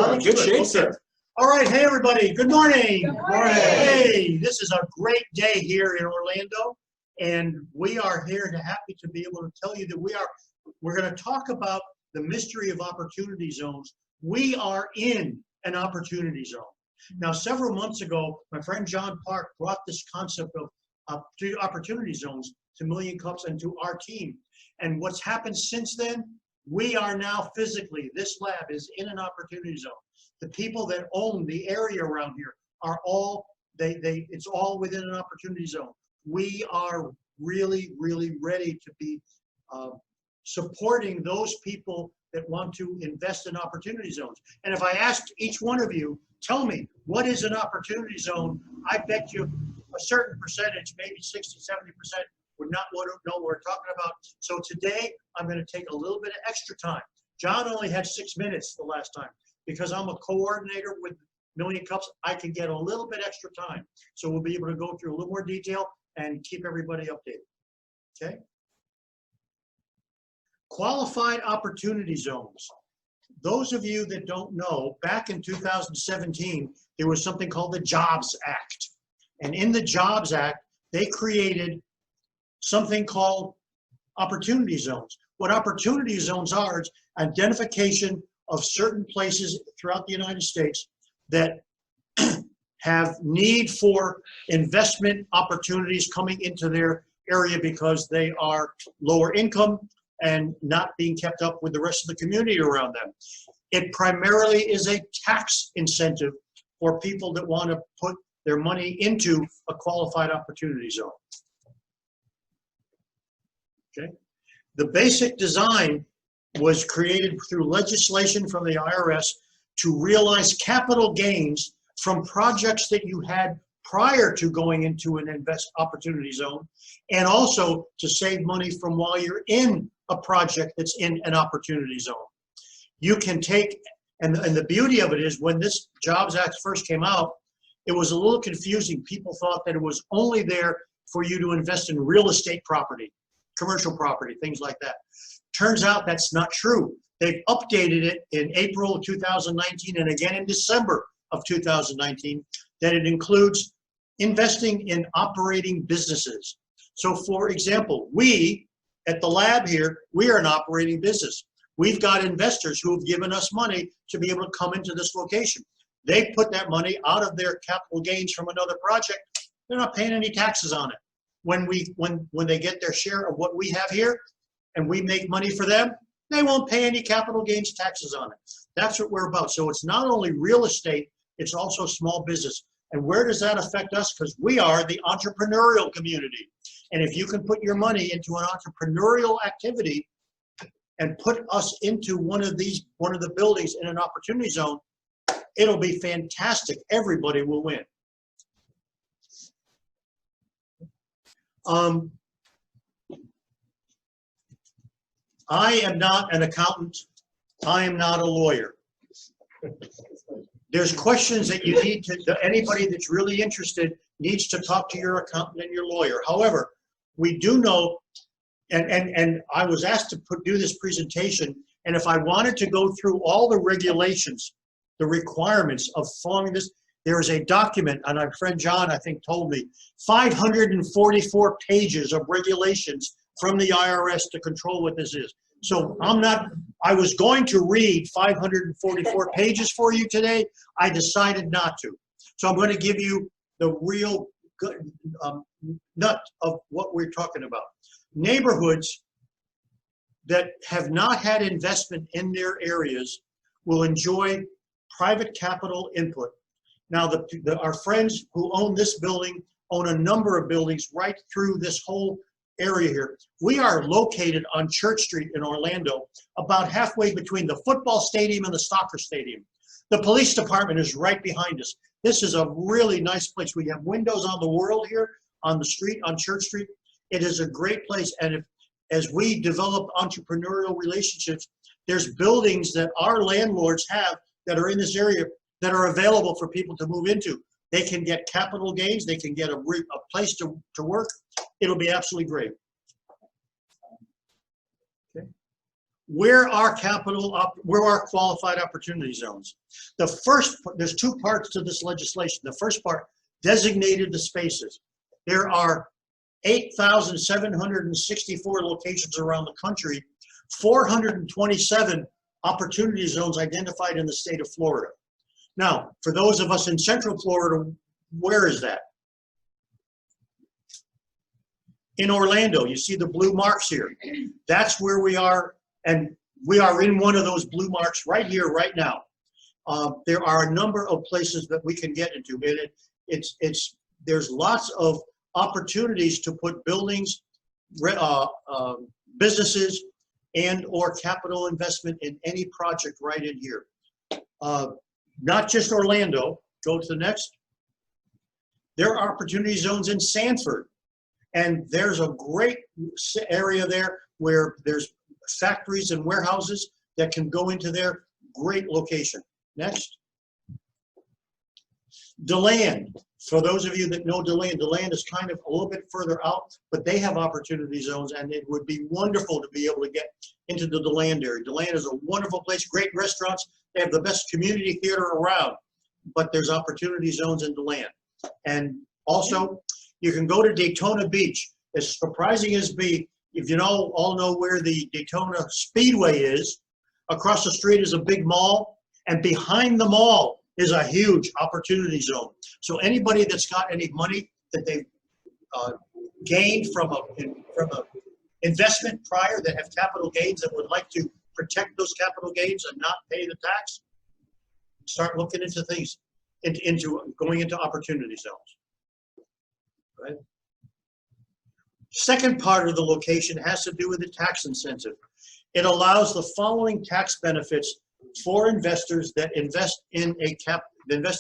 Good shape, sir. All right, hey everybody, good morning. Good morning. Hey, this is a great day here in Orlando, and we are here and happy to be able to tell you that we're going to talk about the mystery of opportunity zones. We are in an opportunity zone. Now, several months ago, my friend John Park brought this concept of opportunity zones to Million Cups and to our team. And what's happened since then, we are now physically, this lab is in an opportunity zone. The people that own the area around here are all, it's all within an opportunity zone. We are really, really ready to be supporting those people that want to invest in opportunity zones. And if I asked each one of you, tell me, what is an opportunity zone? I bet you a certain percentage, maybe 60, 70%, would not know what we're talking about. So today, I'm going to take a little bit of extra time. John only had 6 minutes the last time. Because I'm a coordinator with Million Cups, I can get a little bit extra time. So we'll be able to go through a little more detail and keep everybody updated. Okay? Qualified opportunity zones. Those of you that don't know, back in 2017, there was something called the Jobs Act. And in the Jobs Act, they created something called opportunity zones. What opportunity zones are is identification of certain places throughout the United States that have need for investment opportunities coming into their area because they are lower income and not being kept up with the rest of the community around them. It primarily is a tax incentive for people that want to put their money into a qualified opportunity zone. Okay. The basic design was created through legislation from the IRS to realize capital gains from projects that you had prior to going into an invest opportunity zone, and also to save money from while you're in a project that's in an opportunity zone. You can take, and the beauty of it is when this Jobs Act first came out, it was a little confusing. People thought that it was only there for you to invest in real estate property, commercial property, things like that. Turns out that's not true. They've updated it in April of 2019 and again in December of 2019 that it includes investing in operating businesses. So for example, we at the lab here, we are an operating business. We've got investors who have given us money to be able to come into this location. They put that money out of their capital gains from another project. They're not paying any taxes on it. When they get their share of what we have here, and we make money for them, they won't pay any capital gains taxes on it. That's what we're about. So it's not only real estate, it's also small business. And where does that affect us? Because we are the entrepreneurial community. And if you can put your money into an entrepreneurial activity and put us into one of the buildings in an opportunity zone, it'll be fantastic. Everybody will win. I am not an accountant. I am not a lawyer. There's questions that you need to, anybody that's really interested needs to talk to your accountant and your lawyer. However, we do know, and I was asked to do this presentation, and if I wanted to go through all the regulations, the requirements of following this, there is a document, and our friend John, I think, told me, 544 pages of regulations from the IRS to control what this is. So I was going to read 544 pages for you today. I decided not to. So I'm going to give you the real nut of what we're talking about. Neighborhoods that have not had investment in their areas will enjoy private capital input. Now, our friends who own this building own a number of buildings right through this whole area here. We are located on Church Street in Orlando, about halfway between the football stadium and the soccer stadium. The police department is right behind us. This is a really nice place. We have windows on the world here on the street, on Church Street. It is a great place. And as we develop entrepreneurial relationships, there's buildings that our landlords have that are in this area that are available for people to move into. They can get capital gains. They can get a place to work. It'll be absolutely great. Okay. where are qualified opportunity zones? There's two parts to this legislation. The first part, designated the spaces. There are 8,764 locations around the country, 427 opportunity zones identified in the state of Florida. Now, for those of us in Central Florida, where is that? In Orlando, you see the blue marks here. That's where we are, and we are in one of those blue marks right here, right now. There are a number of places that we can get into. There's lots of opportunities to put buildings, businesses, and or capital investment in any project right in here. Not just Orlando. Go to the next. There are opportunity zones in Sanford, and there's a great area there where there's factories and warehouses that can go into there. Great location. Next. DeLand. For those of you that know DeLand, DeLand is kind of a little bit further out, but they have opportunity zones, and it would be wonderful to be able to get into the DeLand area. DeLand is a wonderful place, great restaurants. They have the best community theater around, but there's opportunity zones in DeLand. And also, you can go to Daytona Beach. As surprising as be, if you all know where the Daytona Speedway is, across the street is a big mall, and behind the mall is a huge opportunity zone. So anybody that's got any money that they've gained from a investment prior, that have capital gains, that would like to protect those capital gains and not pay the tax, start looking into things, going into opportunity zones. Right? Second part of the location has to do with the tax incentive. It allows the following tax benefits for investors that invest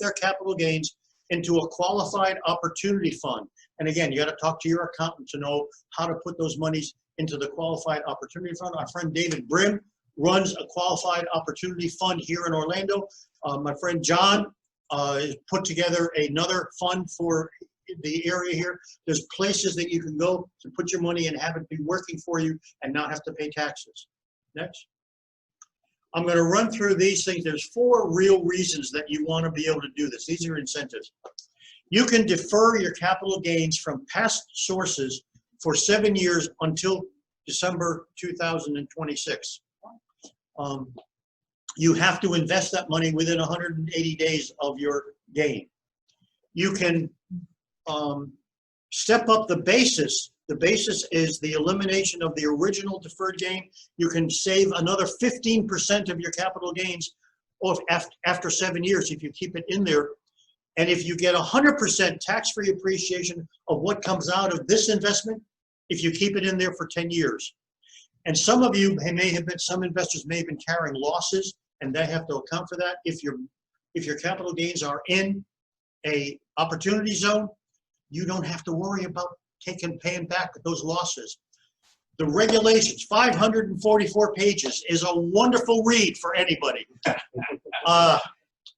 their capital gains into a qualified opportunity fund. And again, you got to talk to your accountant to know how to put those monies into the qualified opportunity fund. Our friend David Brim runs a qualified opportunity fund here in Orlando. My friend John has put together another fund for the area here. There's places that you can go to put your money and have it be working for you and not have to pay taxes. Next. I'm going to run through these things. There's 4 real reasons that you want to be able to do this. These are incentives. You can defer your capital gains from past sources for 7 years until December 2026. You have to invest that money within 180 days of your gain. You can step up the basis. The basis is the elimination of the original deferred gain. You can save another 15% of your capital gains after 7 years if you keep it in there. And if you get 100% tax-free appreciation of what comes out of this investment, if you keep it in there for 10 years. And some of you some investors may have been carrying losses, and they have to account for that. If your capital gains are in a opportunity zone, you don't have to worry about paying back those losses. The regulations, 544 pages, is a wonderful read for anybody.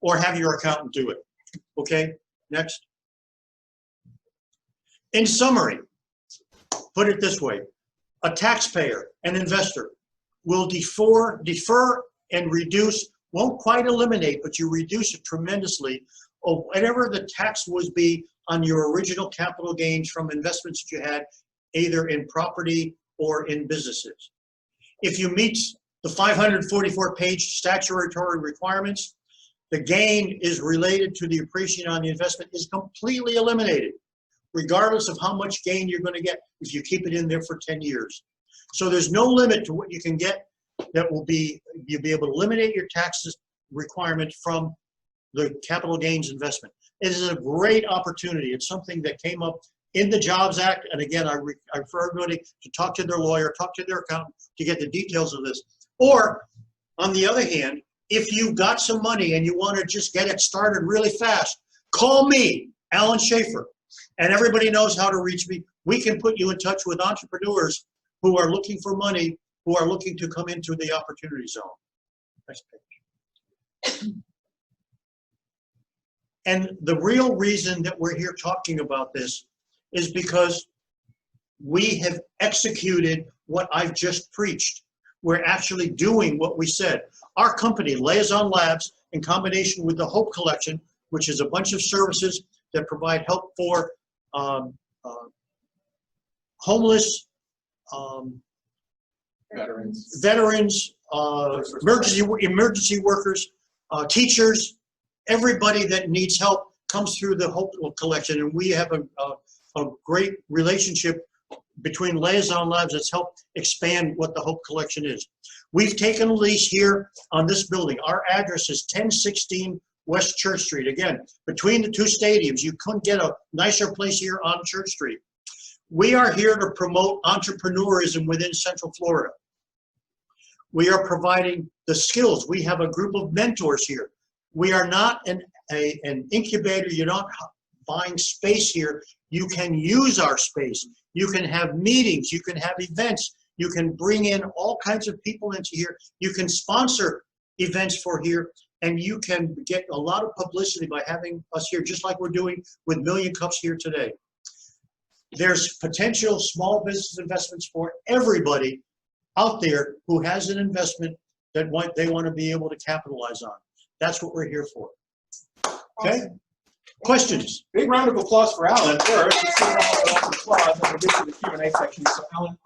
Or have your accountant do it. Okay, next. In summary, put it this way: a taxpayer, an investor, will defer and reduce, won't quite eliminate, but you reduce it tremendously of whatever the tax would be on your original capital gains from investments that you had either in property or in businesses. If you meet the 544-page statutory requirements, the gain is related to the appreciation on the investment is completely eliminated, regardless of how much gain you're going to get if you keep it in there for 10 years. So there's no limit to what you can get that will be, you'll be able to eliminate your taxes requirement from the capital gains investment. It is a great opportunity. It's something that came up in the Jobs Act. And again, I refer everybody to talk to their lawyer, talk to their accountant to get the details of this. Or on the other hand, if you've got some money and you want to just get it started really fast, call me, Alan Shafer, and everybody knows how to reach me. We can put you in touch with entrepreneurs who are looking for money, who are looking to come into the opportunity zone. Next page. And the real reason that we're here talking about this is because we have executed what I've just preached. we're actually doing what we said. Our company, LiAison Labs, in combination with the Hope Collection, which is a bunch of services that provide help for homeless, veterans, emergency workers, teachers, everybody that needs help comes through the Hope Collection, and we have a great relationship between LiAison Labs that's helped expand what the Hope Collection is. We've taken a lease here on this building. Our address is 1016 West Church Street. Again, between the two stadiums, you couldn't get a nicer place here on Church Street. We are here to promote entrepreneurism within Central Florida. We are providing the skills. We have a group of mentors here. We are not an incubator. You're not buying space here. You can use our space. You can have meetings. You can have events. You can bring in all kinds of people into here. You can sponsor events for here, and you can get a lot of publicity by having us here, just like we're doing with Million Cups here today. There's potential small business investments for everybody out there who has an investment that they want to be able to capitalize on. That's what we're here for. Okay? Awesome. Questions? Big round of applause for Alan first. Let's see a round of applause, and we'll get to the Q&A section. So Alan,